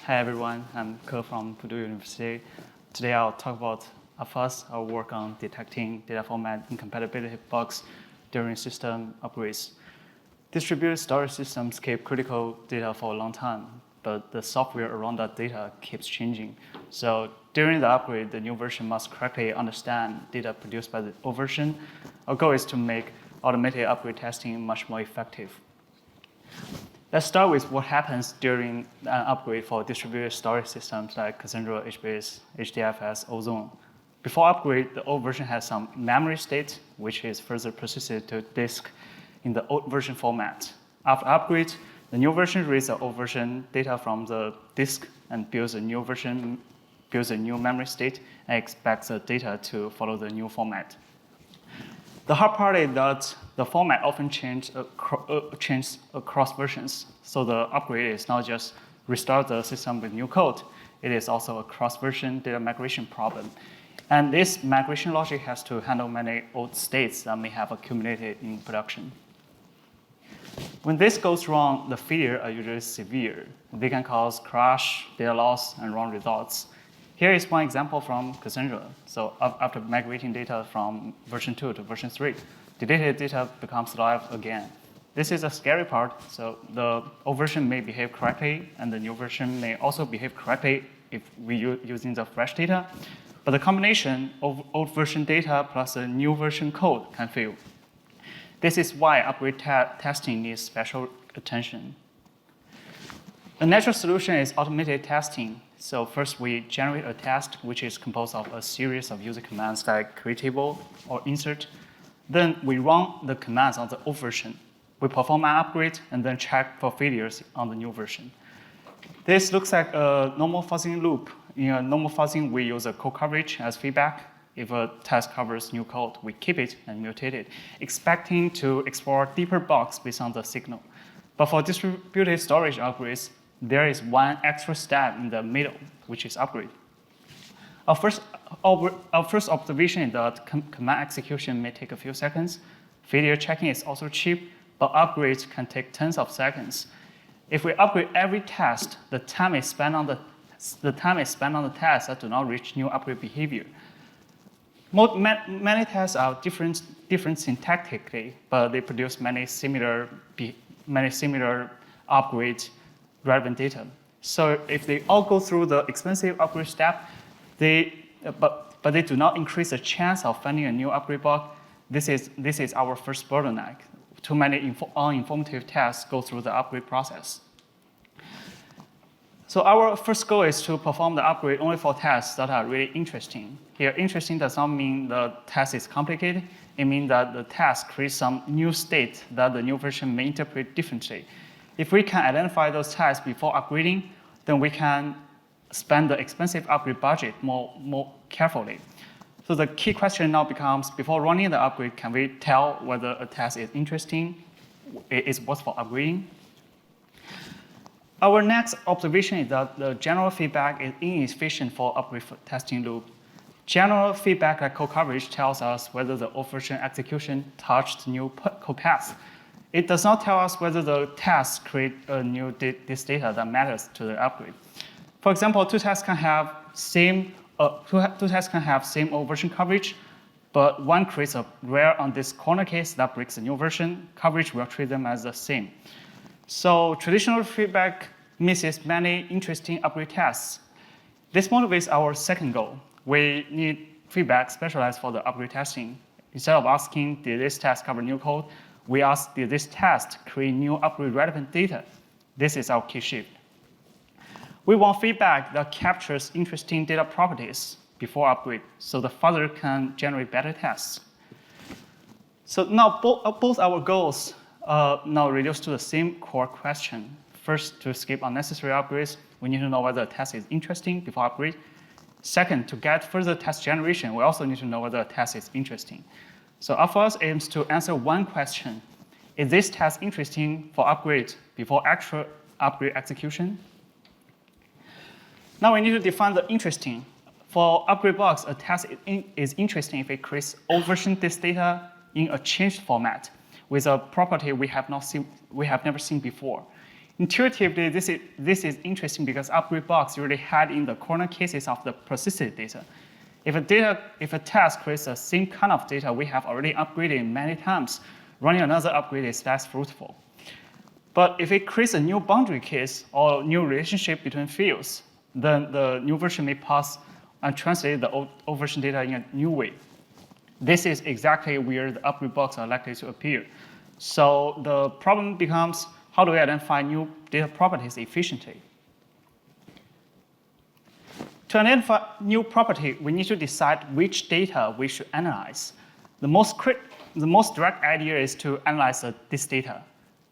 Hi everyone, I'm Ke from Purdue University. Today I'll talk about UpFuzz, our work on detecting data format incompatibility bugs during system upgrades. Distributed storage systems keep critical data for a long time, but the software around that data keeps changing. So during the upgrade, the new version must correctly understand data produced by the old version. Our goal is to make automated upgrade testing much more effective. Let's start with what happens during an upgrade for distributed storage systems like Cassandra, HBase, HDFS, Ozone. Before upgrade, the old version has some memory state, which is further persisted to disk in the old version format. After upgrade, the new version reads the old version data from the disk and builds a new memory state and expects the data to follow the new format. The hard part is that the format often changes across versions. So the upgrade is not just restart the system with new code. It is also a cross-version data migration problem. And this migration logic has to handle many old states that may have accumulated in production. When this goes wrong, the failures are usually severe. They can cause crash, data loss, and wrong results. Here is one example from Cassandra. So after migrating data from version 2 to version 3, the data becomes live again. This is a scary part. So the old version may behave correctly, and the new version may also behave correctly if we're using the fresh data. But the combination of old version data plus the new version code can fail. This is why upgrade testing needs special attention. A natural solution is automated testing. So first we generate a test which is composed of a series of user commands like create table or insert. Then we run the commands on the old version. We perform an upgrade and then check for failures on the new version. This looks like a normal fuzzing loop. In a normal fuzzing, we use a code coverage as feedback. If a test covers new code, we keep it and mutate it, expecting to explore deeper bugs based on the signal. But for distributed storage upgrades, there is one extra step in the middle, which is upgrade. Our first observation is that command execution may take a few seconds. Failure checking is also cheap, but upgrades can take tens of seconds. If we upgrade every test, the time is spent on the tests that do not reach new upgrade behavior. Many tests are different syntactically, but they produce many similar upgrade relevant data. So if they all go through the expensive upgrade step, but they do not increase the chance of finding a new upgrade bug, this is our first bottleneck. Too many uninformative tests go through the upgrade process. So our first goal is to perform the upgrade only for tests that are really interesting. Here, interesting does not mean the test is complicated. It means that the test creates some new state that the new version may interpret differently. If we can identify those tests before upgrading, then we can spend the expensive upgrade budget more carefully. So the key question now becomes, before running the upgrade, can we tell whether a test is interesting, is worth for upgrading? Our next observation is that the general feedback is inefficient for upgrade testing loop. General feedback like code coverage tells us whether the old version execution touched new code paths. It does not tell us whether the tests create a new this data that matters to the upgrade. For example, two tests can have same old version coverage, but one creates a rare on this corner case that breaks the new version. Coverage will treat them as the same. So traditional feedback misses many interesting upgrade tests. This motivates our second goal. We need feedback specialized for the upgrade testing. Instead of asking, did this test cover new code, we ask, did this test create new upgrade relevant data? This is our key shift. We want feedback that captures interesting data properties before upgrade, so the fuzzer can generate better tests. So now both our goals now reduce to the same core question. First, to skip unnecessary upgrades, we need to know whether a test is interesting before upgrade. Second, to get further test generation, we also need to know whether a test is interesting. So UpFuzz aims to answer one question. Is this test interesting for upgrade before actual upgrade execution? Now we need to define the interesting. For upgrade bugs, a test is interesting if it creates old version disk data in a changed format with a property we have never seen before. Intuitively, this is interesting because upgrade box usually hide in the corner cases of the persisted data. If a task creates the same kind of data we have already upgraded many times, running another upgrade is less fruitful. But if it creates a new boundary case or new relationship between fields, then the new version may pass and translate the old version data in a new way. This is exactly where the upgrade bugs are likely to appear. So the problem becomes, how do we identify new data properties efficiently? To identify new property, we need to decide which data we should analyze. The most direct idea is to analyze this data.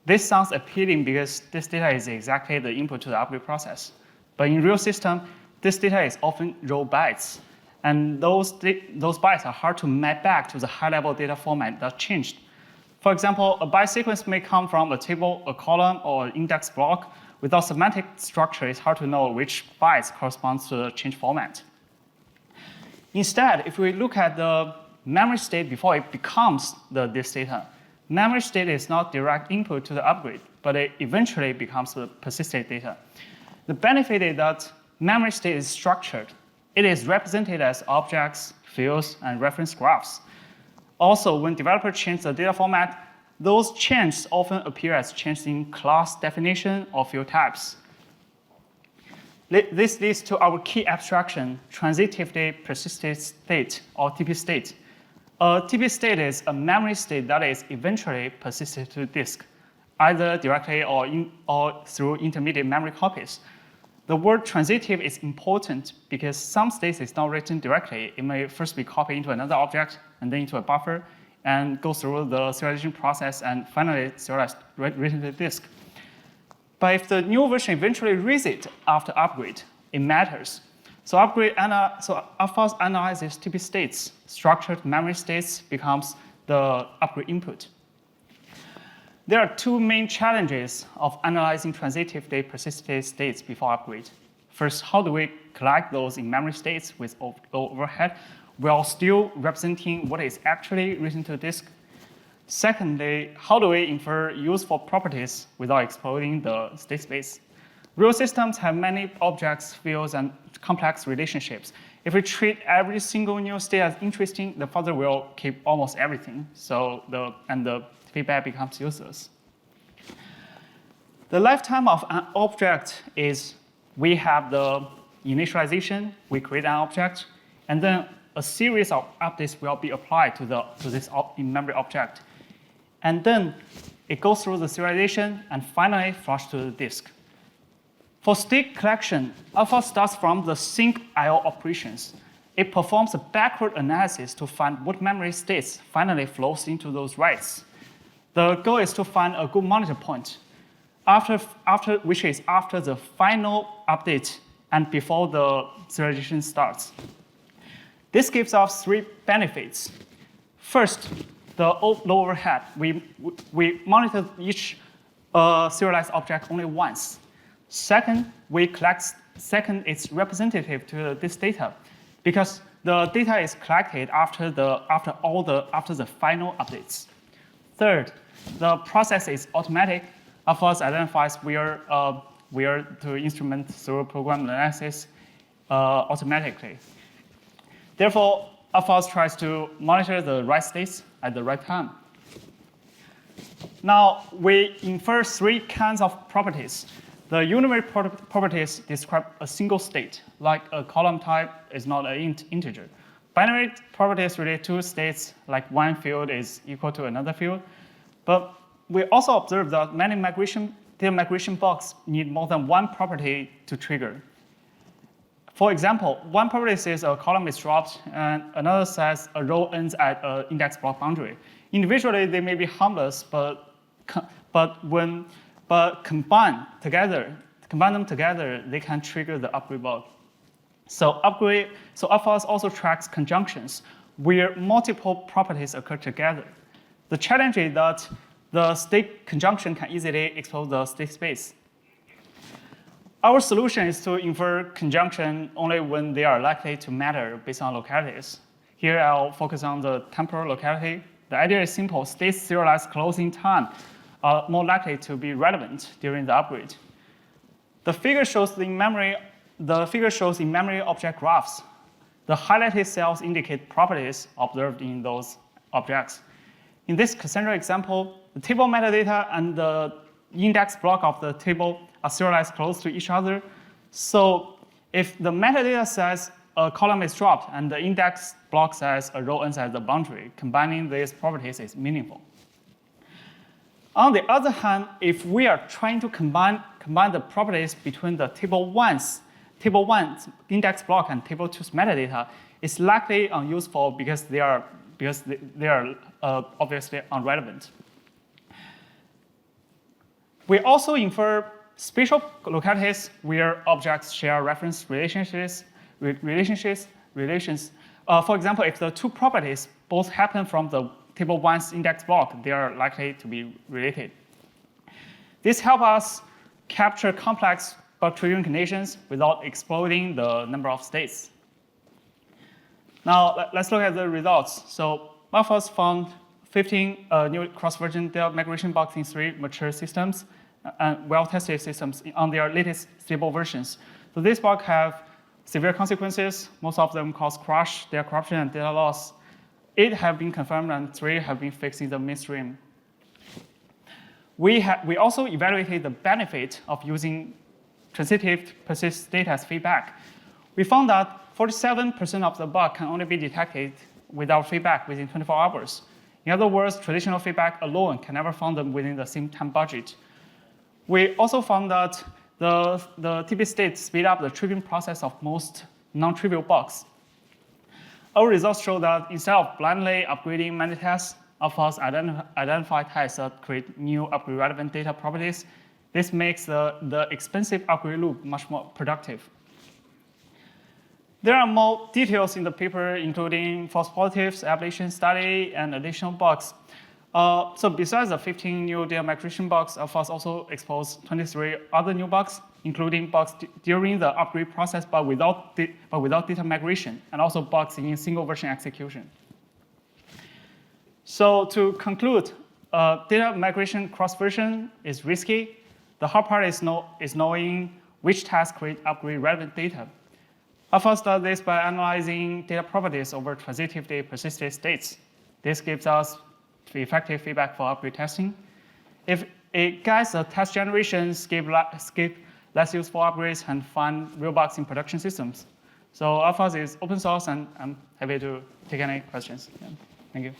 This sounds appealing because this data is exactly the input to the upgrade process. But in real system, this data is often raw bytes. And those bytes are hard to map back to the high-level data format that changed. For example, a byte sequence may come from a table, a column, or an index block. Without semantic structure, it's hard to know which bytes corresponds to the change format. Instead, if we look at the memory state before it becomes this data, memory state is not direct input to the upgrade, but it eventually becomes the persisted data. The benefit is that memory state is structured. It is represented as objects, fields, and reference graphs. Also, when developers change the data format, those changes often appear as changes in class definition or field types. This leads to our key abstraction, transitively persisted state, or TP state. A TP state is a memory state that is eventually persisted to disk, either directly or through intermediate memory copies. The word transitive is important because some states is not written directly. It may first be copied into another object and then into a buffer and go through the serialization process and finally serialized written to the disk. But if the new version eventually reads it after upgrade, it matters. So UpFuzz analyzes TP states. Structured memory states becomes the upgrade input. There are two main challenges of analyzing transitively persistent states before upgrade. First, how do we collect those in memory states with low overhead while still representing what is actually written to disk? Secondly, how do we infer useful properties without exploiting the state space? Real systems have many objects, fields, and complex relationships. If we treat every single new state as interesting, the fuzzer will keep almost everything. So the feedback becomes useless. The lifetime of an object is we have the initialization, we create an object, and then a series of updates will be applied to this in-memory object. And then it goes through the serialization and finally flushed to the disk. For state collection, UpFuzz starts from the sync I/O operations. It performs a backward analysis to find what memory states finally flows into those writes. The goal is to find a good monitor point, which is after the final update and before the serialization starts. This gives us three benefits. First, the low overhead. We monitor each serialized object only once. Second, it's representative to this data because the data is collected after the final updates. Third, the process is automatic. UpFuzz identifies where to instrument through program analysis automatically. Therefore, UpFuzz tries to monitor the right states at the right time. Now, we infer three kinds of properties. The unary properties describe a single state, like a column type is not an integer. Binary properties relate to states, like one field is equal to another field. But we also observe that many data migration bugs need more than one property to trigger. For example, one property says a column is dropped, and another says a row ends at an index block boundary. Individually, they may be harmless, but combine them together, they can trigger the upgrade bug. So UpFuzz also tracks conjunctions where multiple properties occur together. The challenge is that the state conjunction can easily expose the state space. Our solution is to infer conjunction only when they are likely to matter based on localities. Here I'll focus on the temporal locality. The idea is simple. States serialize close in time. are more likely to be relevant during the upgrade. The figure shows in memory object graphs. The highlighted cells indicate properties observed in those objects. In this Cassandra example, the table metadata and the index block of the table are serialized close to each other. So if the metadata says a column is dropped and the index block says a row ends at the boundary, combining these properties is meaningful. On the other hand, if we are trying to combine the properties between the table 1's index block and table 2's metadata, it's likely unuseful because they are obviously irrelevant. We also infer spatial localities where objects share reference relations. For example, if the two properties both happen from the table 1's index block, they are likely to be related. This helps us capture complex bug triggering conditions without exploding the number of states. Now, let's look at the results. So UpFuzz found 15 new cross-version data migration bugs in 3 mature systems and well-tested systems on their latest stable versions. So these bugs have severe consequences. Most of them cause crash, data corruption, and data loss. 8 have been confirmed, and 3 have been fixed in the midstream. We also evaluated the benefit of using transitive persist data as feedback. We found that 47% of the bug can only be detected without feedback within 24 hours. In other words, traditional feedback alone can never find them within the same time budget. We also found that the TP states speed up the triggering process of most non-trivial bugs. Our results show that instead of blindly upgrading many tests, UpFuzz identify tests that create new upgrade-relevant data properties. This makes the expensive upgrade loop much more productive. There are more details in the paper, including false positives, ablation study, and additional bugs. So besides the 15 new data migration bugs, UpFuzz also exposed 23 other new bugs, including bugs during the upgrade process but without data migration, and also bugs in single version execution. So to conclude, data migration cross-version is risky. The hard part is knowing which tasks create upgrade-relevant data. UpFuzz does this by analyzing data properties over transitively persisted states. This gives us effective feedback for upgrade testing. If it guides the test generation, skip less useful upgrades, and find real bugs in production systems. So UpFuzz is open source, and I'm happy to take any questions. Yeah. Thank you.